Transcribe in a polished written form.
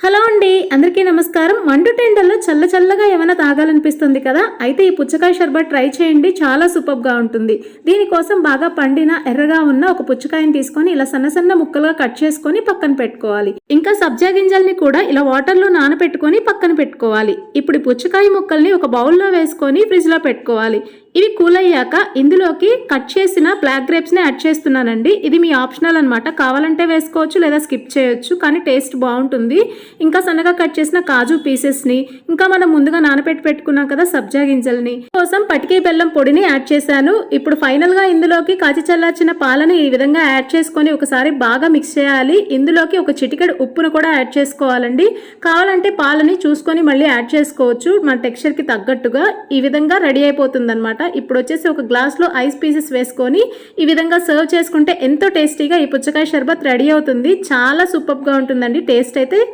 Hello అండి, అందరికీ నమస్కారం. మండుటెండల్లో చల్ల చల్లగా ఏమైనా తాగాలనిపిస్తుంది కదా, అయితే ఈ పుచ్చకాయ షర్బత్ ట్రై చేయండి. చాలా సూపర్గా ఉంటుంది. దీనికోసం బాగా పండిన ఎర్రగా ఉన్న ఒక పుచ్చకాయని తీసుకొని ఇలా సన్న సన్న ముక్కలుగా కట్ చేసుకొని పక్కన పెట్టుకోవాలి. ఇంకా సబ్జా గింజల్ని కూడా ఇలా వాటర్లో నానబెట్టుకొని పక్కన పెట్టుకోవాలి. ఇప్పుడు పుచ్చకాయ ముక్కల్ని ఒక బౌల్లో వేసుకొని ఫ్రిడ్జ్లో పెట్టుకోవాలి. ఇవి కూల్ అయ్యాక ఇందులోకి కట్ చేసిన బ్లాక్ గ్రేప్స్ని యాడ్ చేస్తున్నానండి. ఇది మీ ఆప్షనల్ అనమాట, కావాలంటే వేసుకోవచ్చు లేదా స్కిప్ చేయొచ్చు, కానీ టేస్ట్ బాగుంటుంది. ఇంకా సన్నగా కట్ చేసిన కాజు పీసెస్ని, ఇంకా మనం ముందుగా నానబెట్టి పెట్టుకున్నాం కదా సబ్జా గింజల్ని కోసం పటికే బెల్లం పొడిని యాడ్ చేశాను. ఇప్పుడు ఫైనల్గా ఇందులోకి కాచి చల్లార్చిన పాలని ఈ విధంగా యాడ్ చేసుకొని ఒకసారి బాగా మిక్స్ చేయాలి. ఇందులోకి ఒక చిటికెడు ఉప్పును కూడా యాడ్ చేసుకోవాలండి. కావాలంటే పాలని చూసుకొని మళ్ళీ యాడ్ చేసుకోవచ్చు మన టెక్స్చర్కి తగ్గట్టుగా. ఈ విధంగా రెడీ అయిపోతుంది అనమాట. ఇప్పుడు వచ్చేసి ఒక గ్లాస్లో ఐస్ పీసెస్ వేసుకొని ఈ విధంగా సర్వ్ చేసుకుంటే ఎంతో టేస్టీగా ఈ పుచ్చకాయ షర్బత్ రెడీ అవుతుంది. చాలా సూపర్గా ఉంటుందండి టేస్ట్ అయితే.